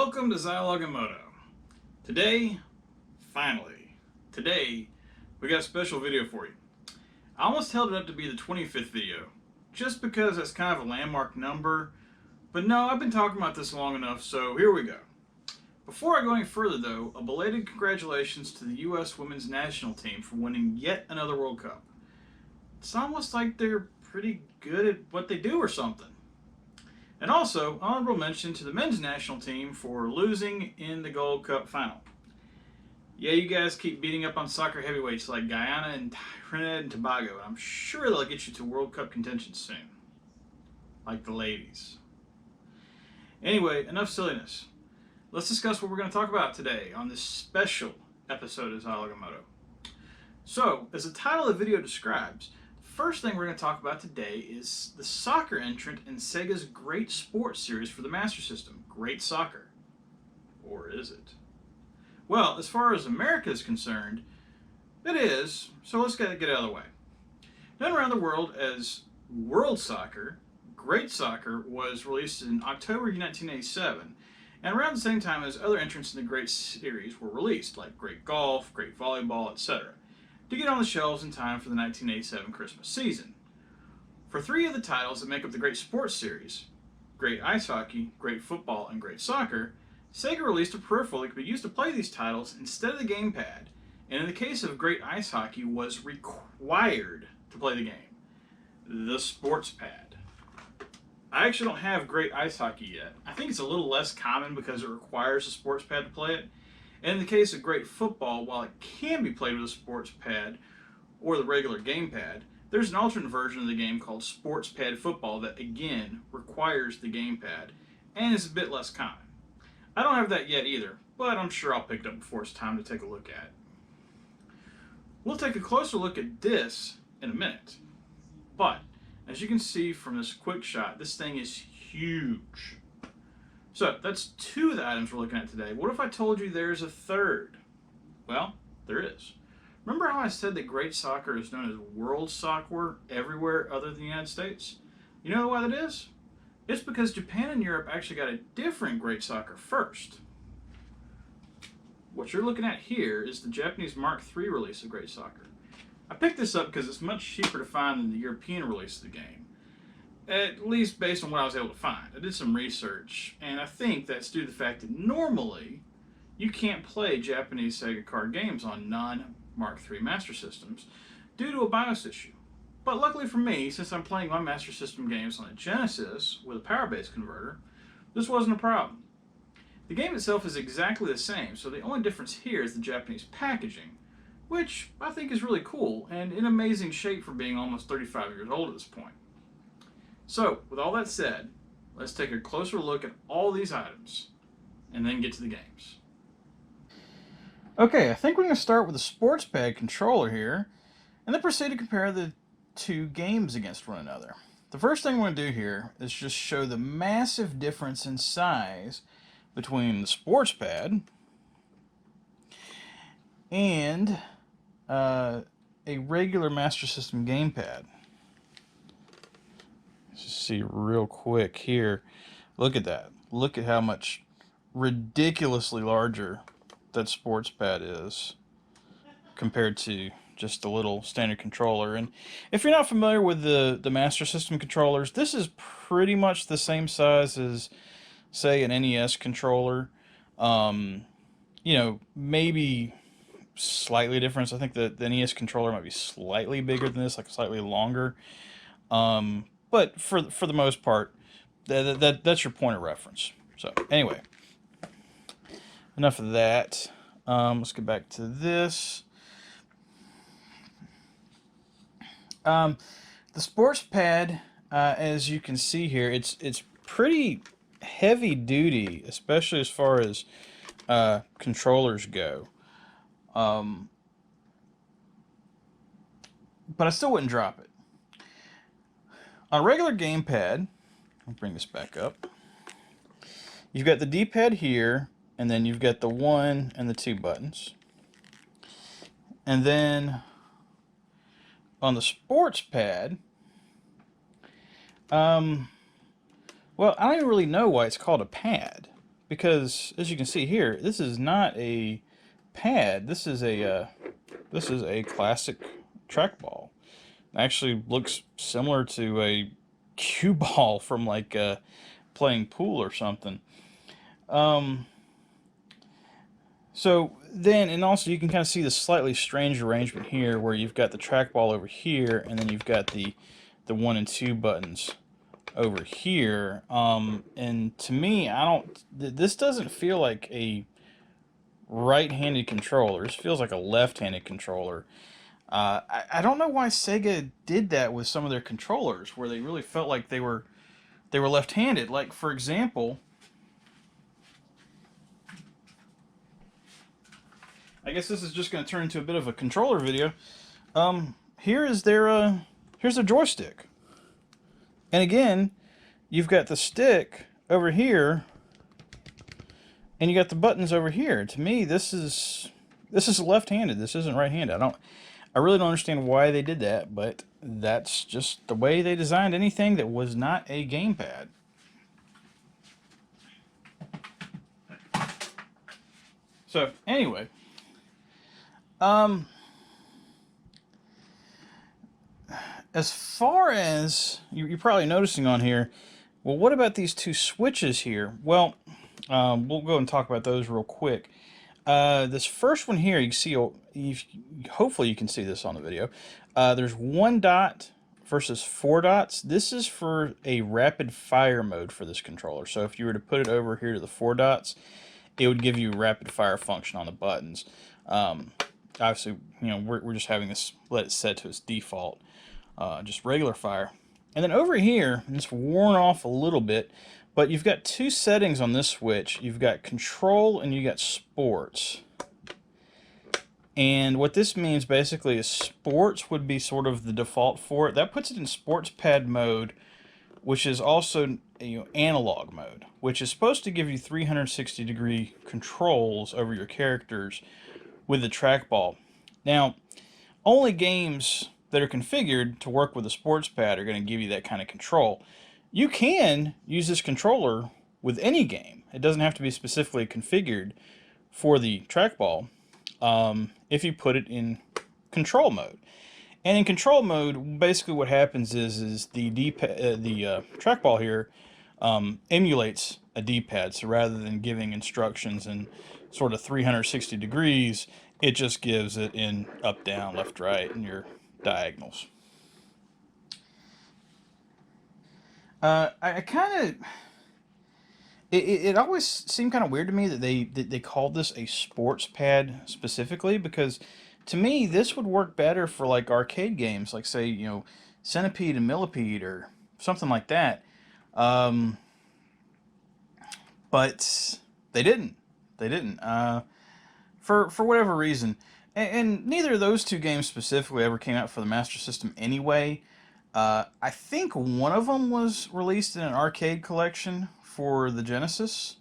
Welcome to Zilog and Moto. Today, today, we got a special video for you. I almost held it up to be the 25th video, just because that's kind of a landmark number, but no, I've been talking about this long enough, so here we go. Before I go any further though, a belated congratulations to the US women's national team for winning yet another World Cup. It's almost like they're pretty good at what they do or something. And also, honorable mention to the men's national team for losing in the Gold Cup final. Yeah, you guys keep beating up on soccer heavyweights like Guyana and Trinidad and Tobago, and I'm sure they'll get you to World Cup contention soon. Like the ladies. Anyway, enough silliness. Let's discuss what we're going to talk about today on this special episode of Zilog and Moto. So, as the title of the video describes, first thing we're going to talk about today is the soccer entrant in Sega's Great Sports series for the Master System, Great Soccer. Or is it? Well, as far as America is concerned, it is, so let's get it out of the way. Known around the world as World Soccer, Great Soccer was released in October 1987, and around the same time as other entrants in the Great series were released, like Great Golf, Great Volleyball, etc., to get on the shelves in time for the 1987 Christmas season. For three of the titles that make up the Great Sports series, Great Ice Hockey, Great Football, and Great Soccer, Sega released a peripheral that could be used to play these titles instead of the gamepad, and in the case of Great Ice Hockey was required to play the game, the sports pad. I actually don't have Great Ice Hockey yet. I think it's a little less common because it requires a sports pad to play it. And in the case of Great Football, while it can be played with a sports pad or the regular gamepad, there's an alternate version of the game called Sports Pad Football that, again, requires the gamepad and is a bit less common. I don't have that yet either, but I'm sure I'll pick it up before it's time to take a look at it. We'll take a closer look at this in a minute, but as you can see from this quick shot, this thing is huge. So, that's two of the items we're looking at today. What if I told you there's a third? Well, there is. Remember how I said that Great Soccer is known as World Soccer everywhere other than the United States? You know why that is? It's because Japan and Europe actually got a different Great Soccer first. What you're looking at here is the Japanese Mark III release of Great Soccer. I picked this up because it's much cheaper to find than the European release of the game. At least based on what I was able to find. I did some research, and I think that's due to the fact that normally you can't play Japanese Sega Card games on non-Mark III Master Systems due to a BIOS issue. But luckily for me, since I'm playing my Master System games on a Genesis with a power-based converter, this wasn't a problem. The game itself is exactly the same, so the only difference here is the Japanese packaging, which I think is really cool and in amazing shape for being almost 35 years old at this point. So, with all that said, let's take a closer look at all these items and then get to the games. Okay, I think we're going to start with the sports pad controller here and then proceed to compare the two games against one another. The first thing we're going to do here is just show the massive difference in size between the sports pad and a regular Master System gamepad. Just see real quick here. Look at that. Look at how much ridiculously larger that sports pad is compared to just a little standard controller. And if you're not familiar with the Master System controllers, this is pretty much the same size as, say, an NES controller. You know, maybe slightly different. I think the NES controller might be slightly bigger than this, like slightly longer. But for the most part, that's your point of reference. So anyway, enough of that. Let's get back to this. The sports pad, as you can see here, it's pretty heavy duty, especially as far as controllers go. But I still wouldn't drop it. On a regular gamepad, I'll bring this back up. You've got the D-pad here, and then you've got the 1 and the 2 buttons. And then on the sports pad, well, I don't even really know why it's called a pad, because as you can see here, this is not a pad. This is a classic trackball. It actually looks similar to a cue ball from like playing pool or something. So then, and also you can kind of see the slightly strange arrangement here, where you've got the trackball over here, and then you've got the 1 and 2 buttons over here. And to me, this doesn't feel like a right-handed controller. This feels like a left-handed controller. I don't know why Sega did that with some of their controllers, where they really felt like they were left-handed. Like, for example, I guess this is just going to turn into a bit of a controller video. Here's their joystick. And again, you've got the stick over here, and you got the buttons over here. To me, this is left-handed. This isn't right-handed. I really don't understand why they did that, but that's just the way they designed anything that was not a gamepad. So anyway, as far as you're probably noticing on here, well, what about these two switches here? Well, we'll go and talk about those real quick. This first one here, you can see, hopefully you can see this on the video. There's 1 dot versus 4 dots. This is for a rapid fire mode for this controller. So if you were to put it over here to the 4 dots, it would give you rapid fire function on the buttons. Obviously, you know, we're just having this, let it set to its default, just regular fire. And then over here, and it's worn off a little bit, but you've got 2 settings on this switch. You've got control and you got sports. And what this means basically is sports would be sort of the default for it. That puts it in sports pad mode, which is also, you know, analog mode, which is supposed to give you 360-degree controls over your characters with the trackball. Now, only games that are configured to work with a sports pad are going to give you that kind of control. You can use this controller with any game. It doesn't have to be specifically configured for the trackball if you put it in control mode. And in control mode, basically what happens is the trackball here emulates a D-pad. So rather than giving instructions in sort of 360 degrees, it just gives it in up, down, left, right, and your diagonals. I kind of... It always seemed kind of weird to me that they called this a sports pad specifically, because to me this would work better for like arcade games, like say, you know, Centipede and Millipede or something like that. But they didn't. For whatever reason. And neither of those 2 games specifically ever came out for the Master System anyway. I think one of them was released in an arcade collection for the Genesis,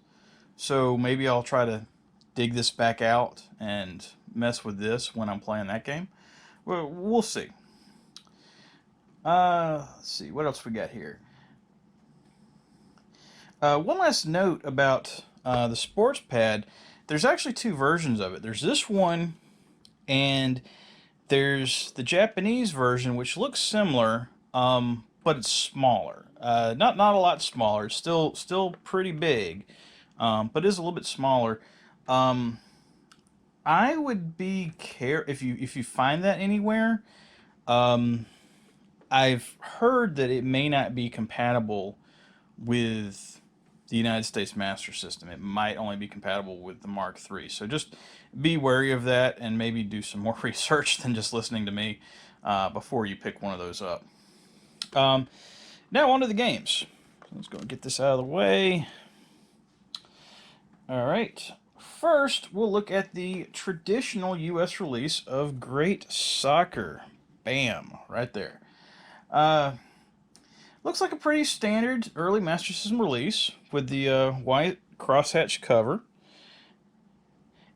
so maybe I'll try to dig this back out and mess with this when I'm playing that game. Well, we'll see. Let's see, what else we got here? One last note about the sports pad. There's actually 2 versions of it. There's this one, and there's the Japanese version, which looks similar, but it's smaller. Not a lot smaller. It's still pretty big, but is a little bit smaller. I would be if you find that anywhere. I've heard that it may not be compatible with the United States Master System. It might only be compatible with the Mark III. So just be wary of that, and maybe do some more research than just listening to me before you pick one of those up. Now on to the games. Let's go and get this out of the way. Alright, first we'll look at the traditional US release of Great Soccer. Bam, right there. Looks like a pretty standard early Master System release with the white crosshatch cover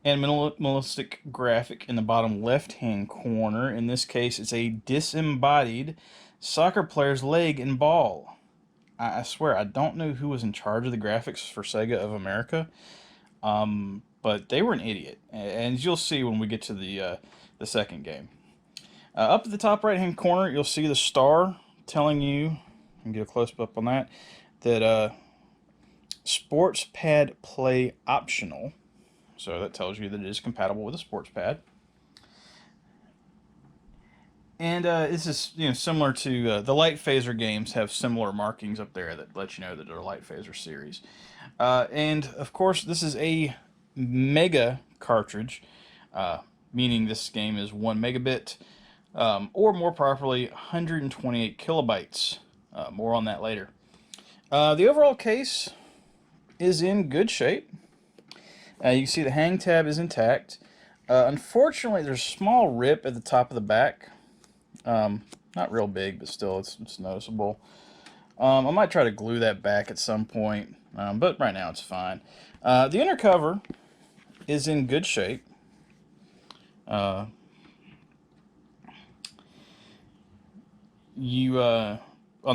and minimalistic graphic in the bottom left-hand corner. In this case, it's a disembodied soccer player's leg and ball. I swear, I don't know who was in charge of the graphics for Sega of America, but they were an idiot, and you'll see when we get to the second game. Up at the top right-hand corner, you'll see the star telling you, and get a close-up on that, that sports pad play optional. So that tells you that it is compatible with a sports pad. And this is similar to the Light Phaser games have similar markings up there that let you know that they're Light Phaser series. And of course, this is a mega cartridge, meaning this game is 1 megabit, or more properly, 128 kilobytes. More on that later. The overall case is in good shape. You can see the hang tab is intact. Unfortunately, there's a small rip at the top of the back. Not real big, but still, it's noticeable. I might try to glue that back at some point, but right now it's fine. The inner cover is in good shape. On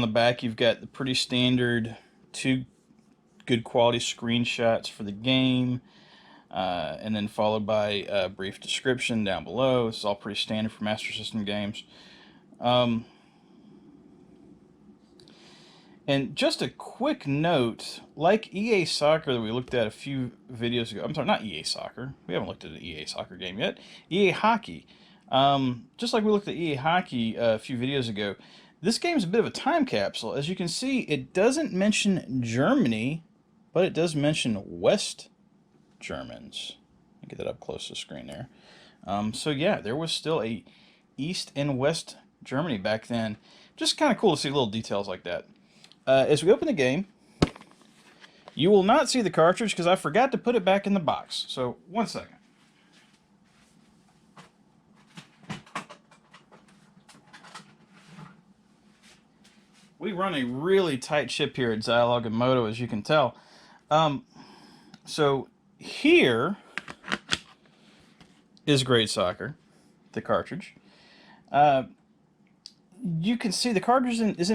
the back, you've got the pretty standard 2 good quality screenshots for the game, and then followed by a brief description down below. This is all pretty standard for Master System games. And just a quick note, like EA Soccer that we looked at a few videos ago, I'm sorry, not EA Soccer, we haven't looked at an EA Soccer game yet, EA Hockey. Just like we looked at EA Hockey a few videos ago, this game is a bit of a time capsule. As you can see, it doesn't mention Germany, but it does mention West Germans. Get that up close to the screen there. So yeah, there was still a East and West Germany back then. Just kind of cool to see little details like that. As we open the game, you will not see the cartridge because I forgot to put it back in the box. So, one second. We run a really tight ship here at Zilog and Moto, as you can tell. So, here is Great Soccer, the cartridge. You can see the cartridge it's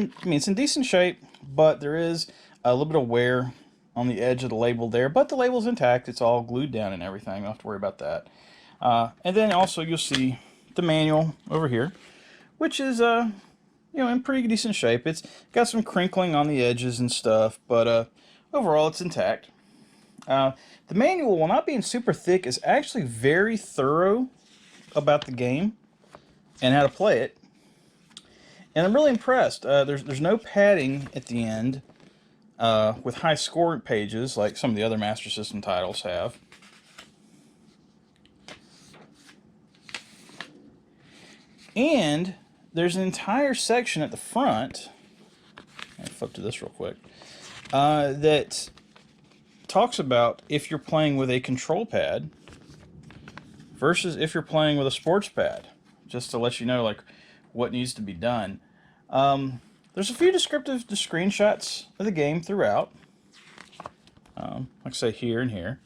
in decent shape, but there is a little bit of wear on the edge of the label there, but the label's intact. It's all glued down and everything. You don't have to worry about that. And then also you'll see the manual over here, which is in pretty decent shape. It's got some crinkling on the edges and stuff, but overall it's intact. The manual, while not being super thick, is actually very thorough about the game and how to play it. And I'm really impressed. There's no padding at the end with high score pages like some of the other Master System titles have. And there's an entire section at the front, I'll flip to this real quick, that talks about if you're playing with a control pad versus if you're playing with a sports pad, just to let you know like what needs to be done. There's a few descriptive screenshots of the game throughout, like I say, here and here.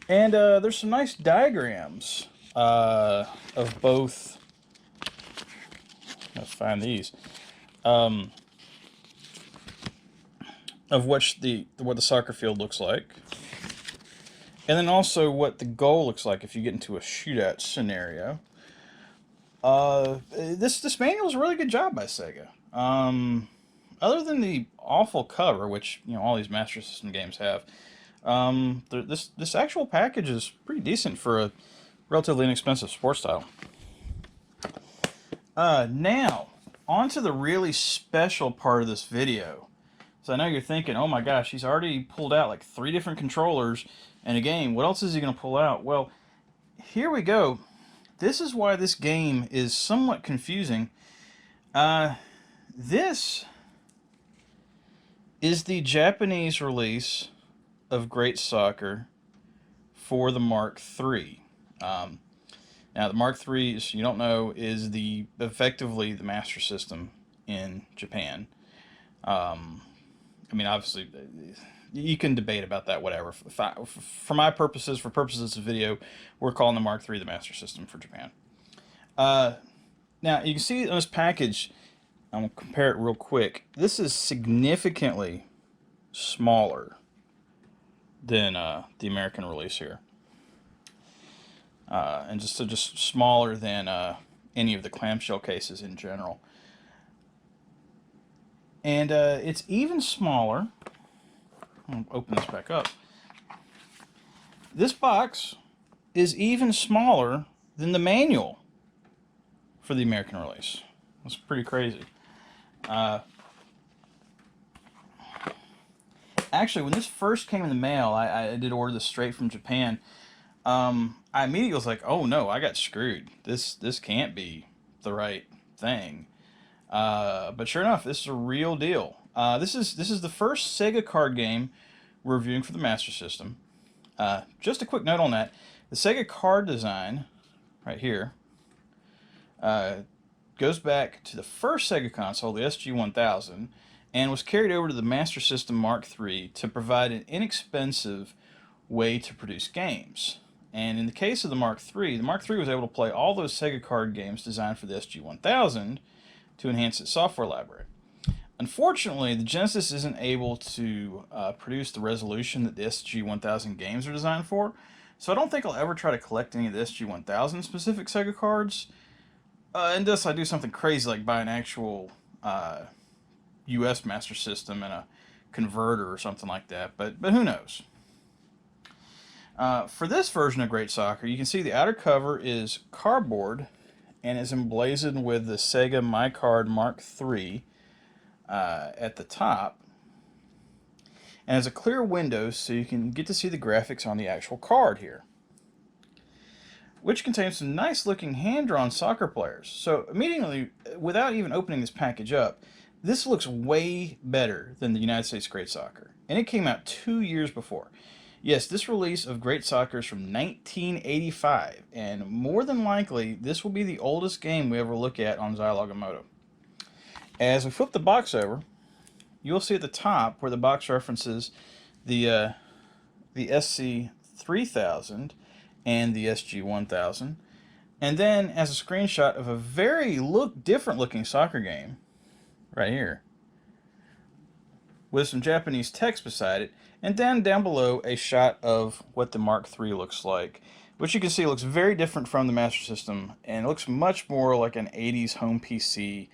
And there's some nice diagrams of both. Let's find these. Of what the soccer field looks like, and then also what the goal looks like if you get into a shootout scenario. This manual is a really good job by Sega. Other than the awful cover, which all these Master System games have, this actual package is pretty decent for a relatively inexpensive sports title. Now on to the really special part of this video. So I know you're thinking, oh my gosh, he's already pulled out like 3 different controllers in a game. What else is he going to pull out? Well, here we go. This is why this game is somewhat confusing. This is the Japanese release of Great Soccer for the Mark III. Now, the Mark III, if you don't know, is effectively the Master System in Japan. I mean, obviously, you can debate about that, whatever. For my purposes, for purposes of this video, we're calling the Mark III the Master System for Japan. Now, you can see on this package, I'm going to compare it real quick. This is significantly smaller than the American release here. And just smaller than any of the clamshell cases in general. And it's even smaller. I'll open this back up. This box is even smaller than the manual for the American release. That's pretty crazy. Actually, when this first came in the mail, I did order this straight from Japan. I immediately was like, oh no, I got screwed. This can't be the right thing. But sure enough, this is a real deal. This is the first Sega Card game we're reviewing for the Master System. Just a quick note on that. The Sega Card design, right here, goes back to the first Sega console, the SG-1000, and was carried over to the Master System Mark III to provide an inexpensive way to produce games. And in the case of the Mark III was able to play all those Sega Card games designed for the SG-1000 to enhance its software library. Unfortunately, the Genesis isn't able to produce the resolution that the SG-1000 games are designed for, so I don't think I'll ever try to collect any of the SG-1000 specific Sega cards, unless I do something crazy like buy an actual US Master System and a converter or something like that, but who knows. For this version of Great Soccer, you can see the outer cover is cardboard and is emblazoned with the Sega My Card Mark III at the top, and has a clear window so you can get to see the graphics on the actual card here, which contains some nice looking hand-drawn soccer players. So immediately, without even opening this package up, this looks way better than the United States Great Soccer, and it came out 2 years before. Yes, this release of Great Soccer is from 1985, and more than likely, this will be the oldest game we ever look at on Zilog and Moto. As we flip the box over, you'll see at the top where the box references the SC3000 and the SG1000, and then as a screenshot of a very different looking soccer game right here with some Japanese text beside it, and then down below a shot of what the Mark III looks like, which you can see looks very different from the Master System, and it looks much more like an 80s home PC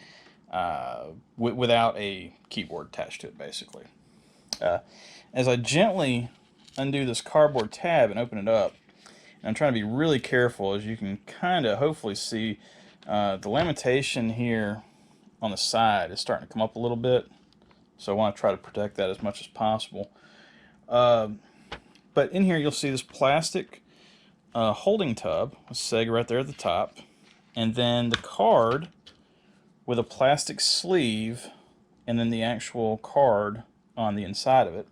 without a keyboard attached to it, basically. As I gently undo this cardboard tab and open it up, and I'm trying to be really careful, as you can kind of hopefully see, the lamentation here on the side is starting to come up a little bit, so I want to try to protect that as much as possible. But in here you'll see this plastic holding tub with Sega right there at the top, and then the card with a plastic sleeve, and then the actual card on the inside of it.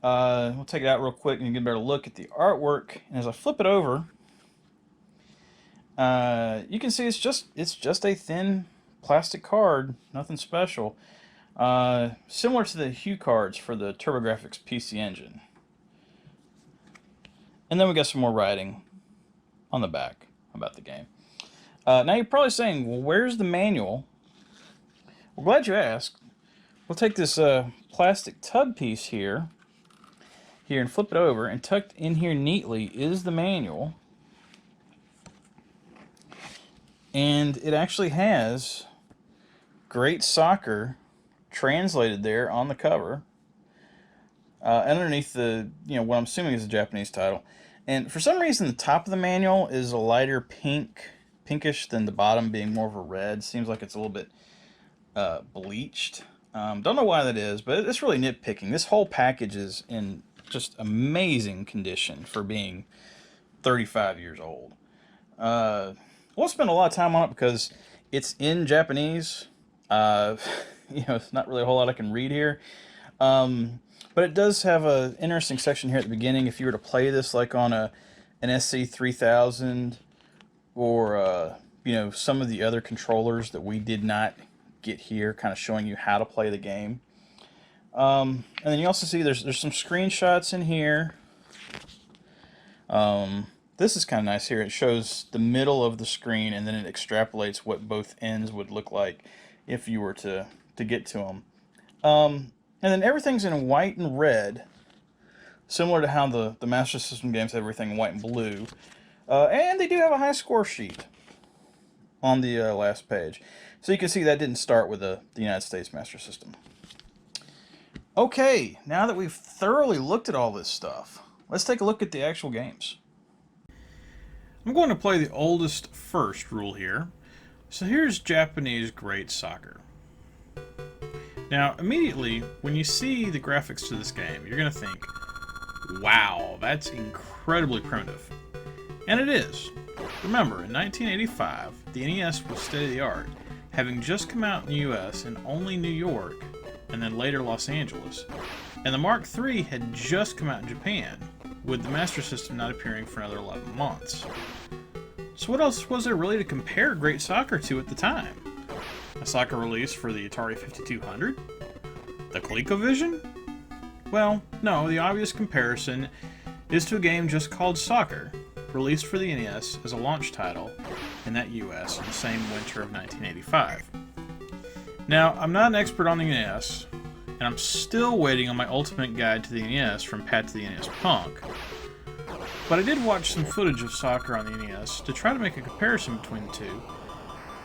We'll take it out real quick and you can get a better look at the artwork. And as I flip it over, you can see it's just a thin plastic card, nothing special. Similar to the Hue cards for the TurboGrafx PC Engine. And then we got some more writing on the back about the game. Now you're probably saying, well, where's the manual? Well, glad you asked. We'll take this plastic tub piece here and flip it over, and tucked in here neatly is the manual. And it actually has Great Soccer translated there on the cover, and underneath the, what I'm assuming is a Japanese title. And for some reason, the top of the manual is a lighter pinkish than the bottom being more of a red. Seems like it's a little bit bleached. Don't know why that is, but it's really nitpicking. This whole package is in just amazing condition for being 35 years old. Won't spend a lot of time on it because it's in Japanese. It's not really a whole lot I can read here. But it does have an interesting section here at the beginning. If you were to play this like on an SC3000 or some of the other controllers that we did not get here, kind of showing you how to play the game. And then you also see there's some screenshots in here. This is kind of nice here. It shows the middle of the screen and then it extrapolates what both ends would look like. if you were to get to them. And then everything's in white and red, similar to how the Master System games have everything in white and blue. And they do have a high score sheet on the last page. So you can see that didn't start with the United States Master System. Okay, now that we've thoroughly looked at all this stuff, let's take a look at the actual games. I'm going to play the oldest first rule here. So here's Japanese Great Soccer. Now, immediately, when you see the graphics to this game, you're going to think, wow, that's incredibly primitive. And it is. Remember, in 1985, the NES was state-of-the-art, having just come out in the US in only New York, and then later Los Angeles. And the Mark III had just come out in Japan, with the Master System not appearing for another 11 months. So what else was there really to compare Great Soccer to at the time? A soccer release for the Atari 5200? The ColecoVision? Well, no, the obvious comparison is to a game just called Soccer, released for the NES as a launch title in that US in the same winter of 1985. Now, I'm not an expert on the NES, and I'm still waiting on my ultimate guide to the NES from Pat to the NES Punk, but I did watch some footage of Soccer on the NES to try to make a comparison between the two,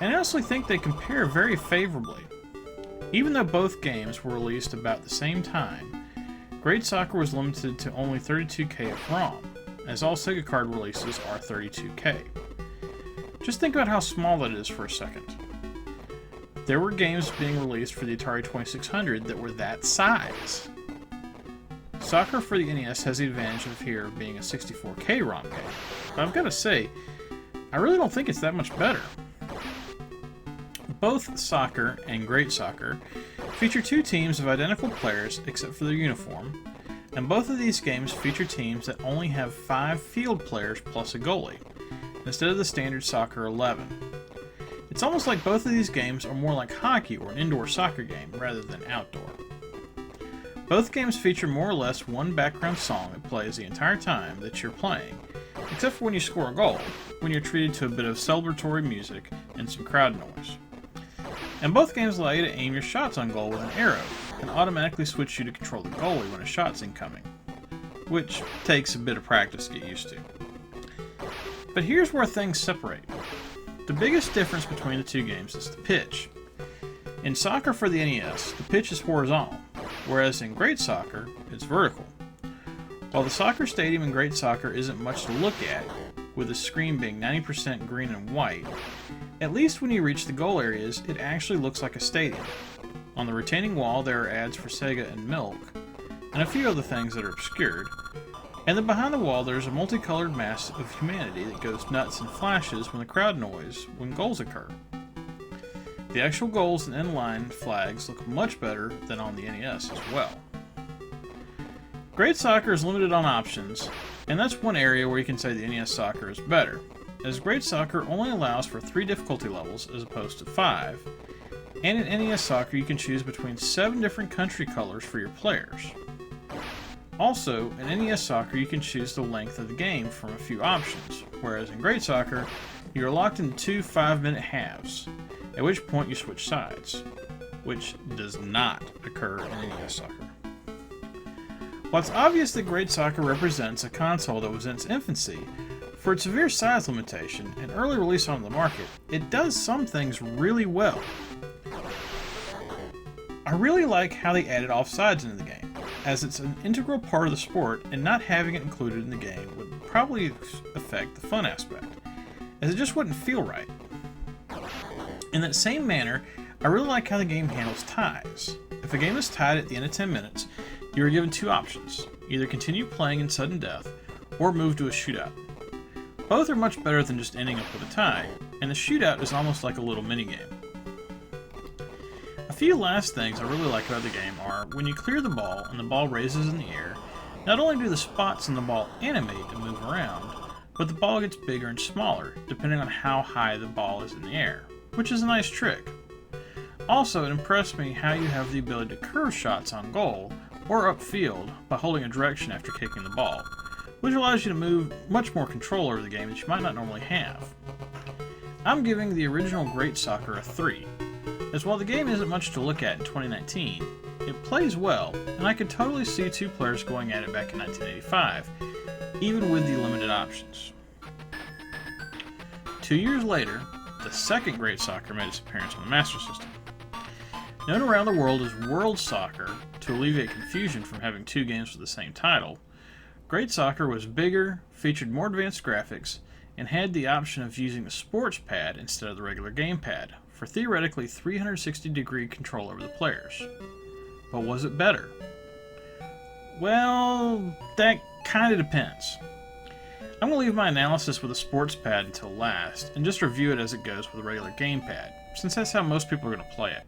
and I honestly think they compare very favorably. Even though both games were released about the same time, Great Soccer was limited to only 32K of ROM, as all Sega Card releases are 32K. Just think about how small that is for a second. There were games being released for the Atari 2600 that were that size. Soccer for the NES has the advantage of here being a 64K ROM game, but I've got to say, I really don't think it's that much better. Both Soccer and Great Soccer feature two teams of identical players except for their uniform, and both of these games feature teams that only have 5 field players plus a goalie, instead of the standard Soccer 11. It's almost like both of these games are more like hockey or an indoor soccer game rather than outdoor. Both games feature more or less one background song that plays the entire time that you're playing, except for when you score a goal, when you're treated to a bit of celebratory music and some crowd noise. And both games allow you to aim your shots on goal with an arrow, and automatically switch you to control the goalie when a shot's incoming, which takes a bit of practice to get used to. But here's where things separate. The biggest difference between the two games is the pitch. In Soccer for the NES, the pitch is horizontal, whereas in Great Soccer, it's vertical. While the soccer stadium in Great Soccer isn't much to look at, with the screen being 90% green and white, at least when you reach the goal areas, it actually looks like a stadium. On the retaining wall, there are ads for Sega and Milk, and a few other things that are obscured. And then behind the wall, there's a multicolored mass of humanity that goes nuts and flashes when the crowd noise when goals occur. The actual goals and inline flags look much better than on the NES as well. Great Soccer is limited on options, and that's one area where you can say the NES Soccer is better, as Great Soccer only allows for 3 difficulty levels as opposed to 5, and in NES Soccer you can choose between 7 different country colors for your players. Also, in NES Soccer you can choose the length of the game from a few options, whereas in Great Soccer you are locked into 2 5-minute halves, at which point you switch sides, which does not occur in NES Soccer. While it's obvious that Great Soccer represents a console that was in its infancy, for its severe size limitation and early release on the market, it does some things really well. I really like how they added offsides into the game, as it's an integral part of the sport, and not having it included in the game would probably affect the fun aspect, as it just wouldn't feel right. In that same manner, I really like how the game handles ties. If a game is tied at the end of 10 minutes, you are given 2 options, either continue playing in sudden death, or move to a shootout. Both are much better than just ending up with a tie, and the shootout is almost like a little minigame. A few last things I really like about the game are, when you clear the ball and the ball raises in the air, not only do the spots in the ball animate and move around, but the ball gets bigger and smaller, depending on how high the ball is in the air, which is a nice trick. Also, it impressed me how you have the ability to curve shots on goal, or upfield, by holding a direction after kicking the ball, which allows you to move much more control over the game that you might not normally have. I'm giving the original Great Soccer a 3, as while the game isn't much to look at in 2019, it plays well, and I could totally see two players going at it back in 1985, even with the limited options. 2 years later, the second Great Soccer made its appearance on the Master System. Known around the world as World Soccer, to alleviate confusion from having two games with the same title, Great Soccer was bigger, featured more advanced graphics, and had the option of using the sports pad instead of the regular gamepad, for theoretically 360-degree control over the players. But was it better? Well, that kinda depends. I'm going to leave my analysis with a sports pad until last, and just review it as it goes with a regular gamepad, since that's how most people are going to play it.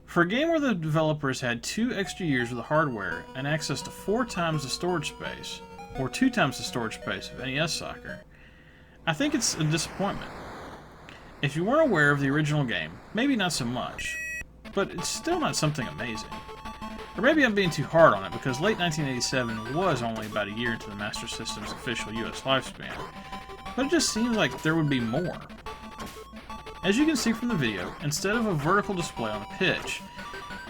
For a game where the developers had 2 extra years with the hardware and access to 4 times the storage space, or 2 times the storage space of NES Soccer, I think it's a disappointment. If you weren't aware of the original game, maybe not so much, but it's still not something amazing. Or maybe I'm being too hard on it because late 1987 was only about a year into the Master System's official US lifespan, but it just seems like there would be more. As you can see from the video, instead of a vertical display on the pitch,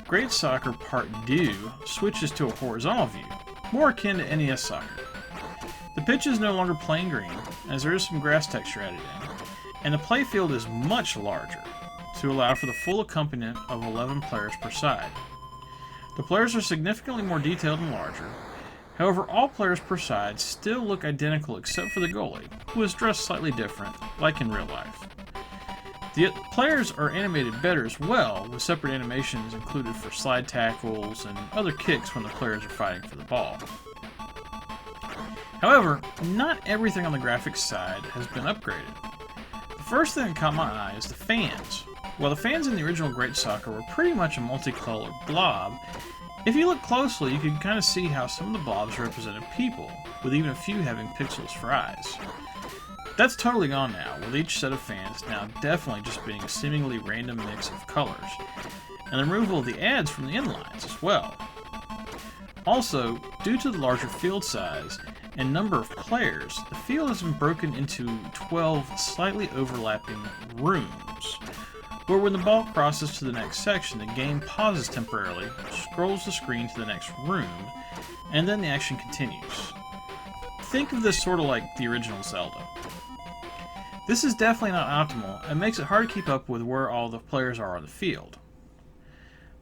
Great Soccer Part 2 switches to a horizontal view, more akin to NES Soccer. The pitch is no longer plain green, as there is some grass texture added in, and the playfield is much larger, to allow for the full accompaniment of 11 players per side. The players are significantly more detailed and larger, however all players per side still look identical except for the goalie, who is dressed slightly different, like in real life. The players are animated better as well, with separate animations included for slide tackles and other kicks when the players are fighting for the ball. However, not everything on the graphics side has been upgraded. The first thing that caught my eye is the fans. While the fans in the original Great Soccer were pretty much a multicolored blob, if you look closely you can kind of see how some of the blobs represented people, with even a few having pixels for eyes. That's totally gone now, with each set of fans now definitely just being a seemingly random mix of colors, and the removal of the ads from the inlines as well. Also, due to the larger field size and number of players, the field has been broken into 12 slightly overlapping rooms, where when the ball crosses to the next section, the game pauses temporarily, scrolls the screen to the next room, and then the action continues. Think of this sort of like the original Zelda. This is definitely not optimal, and makes it hard to keep up with where all the players are on the field.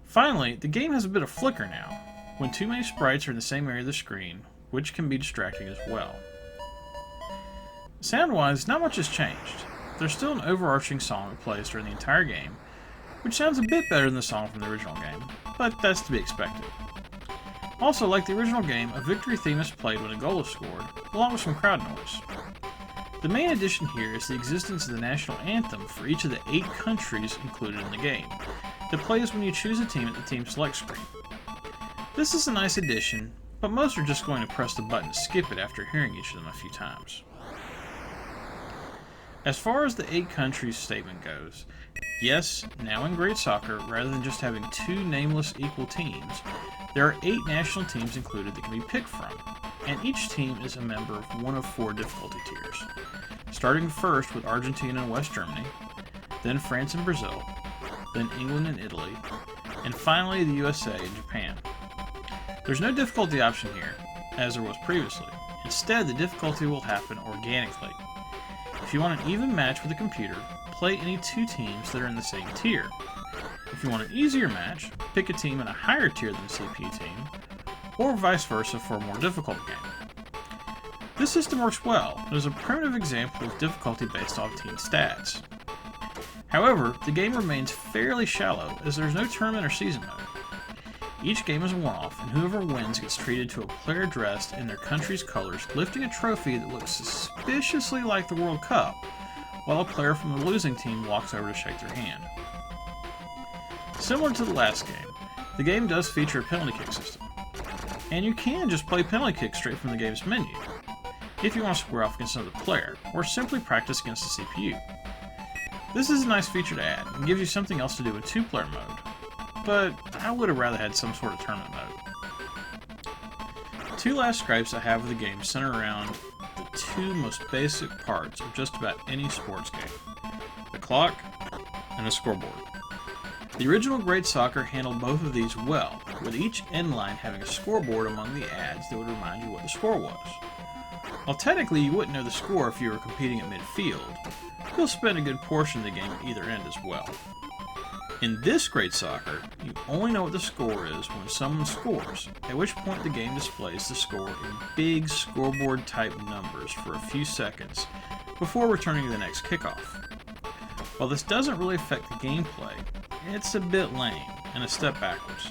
Finally, the game has a bit of flicker now, when too many sprites are in the same area of the screen, which can be distracting as well. Sound-wise, not much has changed. There's still an overarching song that plays during the entire game, which sounds a bit better than the song from the original game, but that's to be expected. Also, like the original game, a victory theme is played when a goal is scored, along with some crowd noise. The main addition here is the existence of the national anthem for each of the 8 countries included in the game, that plays when you choose a team at the team select screen. This is a nice addition, but most are just going to press the button to skip it after hearing each of them a few times. As far as the 8 countries statement goes, yes, now in Great Soccer, rather than just having 2 nameless equal teams, there are 8 national teams included that can be picked from, and each team is a member of one of 4 difficulty tiers, starting first with Argentina and West Germany, then France and Brazil, then England and Italy, and finally the USA and Japan. There's no difficulty option here, as there was previously. Instead, the difficulty will happen organically. If you want an even match with the computer, play any 2 teams that are in the same tier. If you want an easier match, pick a team in a higher tier than the CPU team, or vice versa for a more difficult game. This system works well, and is a primitive example of difficulty based off team stats. However, the game remains fairly shallow, as there is no tournament or season mode. Each game is a one-off, and whoever wins gets treated to a player dressed in their country's colors, lifting a trophy that looks suspiciously like the World Cup, while a player from the losing team walks over to shake their hand. Similar to the last game, the game does feature a penalty kick system, and you can just play penalty kicks straight from the game's menu, if you want to square off against another player, or simply practice against the CPU. This is a nice feature to add, and gives you something else to do in 2-player mode, but I would have rather had some sort of tournament mode. 2 last gripes I have with the game center around the 2 most basic parts of just about any sports game: the clock and the scoreboard. The original Great Soccer handled both of these well, with each end line having a scoreboard among the ads that would remind you what the score was. While technically you wouldn't know the score if you were competing at midfield, you'll spend a good portion of the game at either end as well. In this Great Soccer, you only know what the score is when someone scores, at which point the game displays the score in big scoreboard type numbers for a few seconds before returning to the next kickoff. While this doesn't really affect the gameplay, it's a bit lame and a step backwards.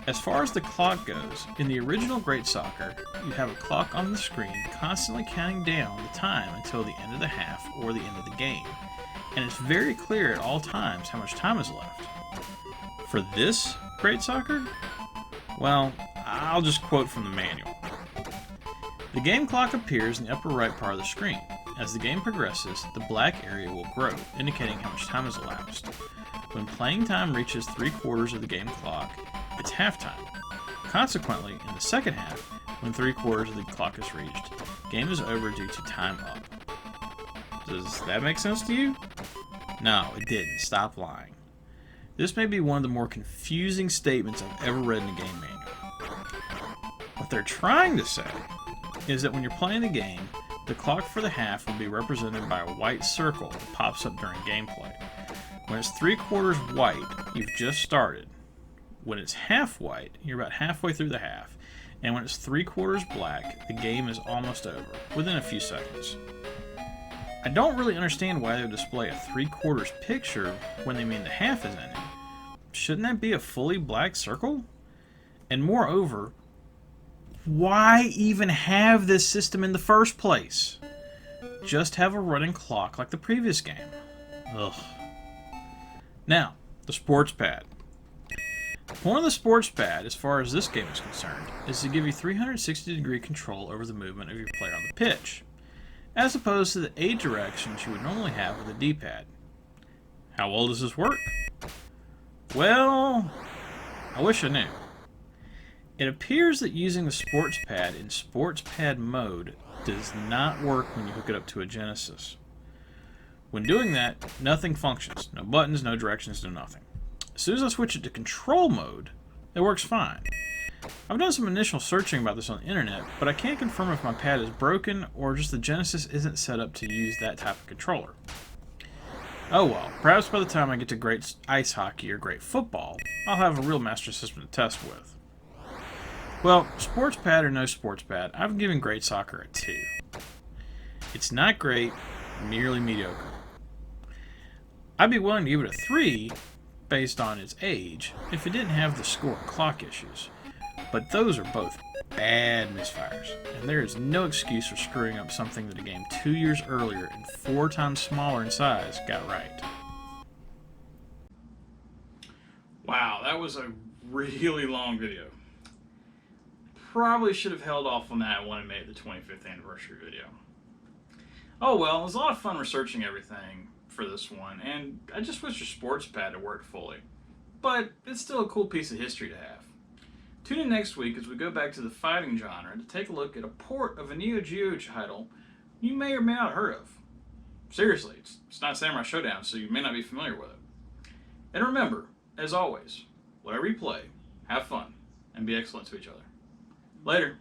As far as the clock goes, in the original Great Soccer, you have a clock on the screen constantly counting down the time until the end of the half or the end of the game, and it's very clear at all times how much time is left. For this Great Soccer, well, I'll just quote from the manual. The game clock appears in the upper right part of the screen. As the game progresses, the black area will grow, indicating how much time has elapsed. When playing time reaches 3/4 of the game clock, it's halftime. Consequently, in the second half, when 3/4 of the clock is reached, game is over due to time up. Does that make sense to you? No, it didn't. Stop lying. This may be one of the more confusing statements I've ever read in a game manual. What they're trying to say is that when you're playing the game, the clock for the half will be represented by a white circle that pops up during gameplay. When it's 3/4 white, you've just started. When it's half white, you're about halfway through the half. And when it's 3/4 black, the game is almost over, within a few seconds. I don't really understand why they would display a 3/4 picture when they mean the half is ending. Shouldn't that be a fully black circle? And moreover, why even have this system in the first place? Just have a running clock like the previous game. Ugh. Now, the sports pad. The point of the sports pad, as far as this game is concerned, is to give you 360-degree control over the movement of your player on the pitch, as opposed to the 8 directions you would normally have with a D-pad. How well does this work? Well, I wish I knew. It appears that using the sports pad in sports pad mode does not work when you hook it up to a Genesis. When doing that, nothing functions. No buttons, no directions, no nothing. As soon as I switch it to control mode, it works fine. I've done some initial searching about this on the internet, but I can't confirm if my pad is broken or just the Genesis isn't set up to use that type of controller. Oh well, perhaps by the time I get to great ice hockey or great football, I'll have a real Master System to test with. Well, sports pad or no sports pad, I'm giving Great Soccer a 2. It's not great, merely mediocre. I'd be willing to give it a 3 based on its age if it didn't have the score and clock issues, but those are both bad misfires, and there is no excuse for screwing up something that a game 2 years earlier and 4 times smaller in size got right. Wow, that was a really long video. Probably should have held off on that when I made the 25th anniversary video. Oh well, it was a lot of fun researching everything for this one, and I just wish your sports pad had worked fully. But it's still a cool piece of history to have. Tune in next week as we go back to the fighting genre to take a look at a port of a Neo Geo title you may or may not have heard of. Seriously, it's not Samurai Showdown, so you may not be familiar with it. And remember, as always, whatever you play, have fun and be excellent to each other. Later.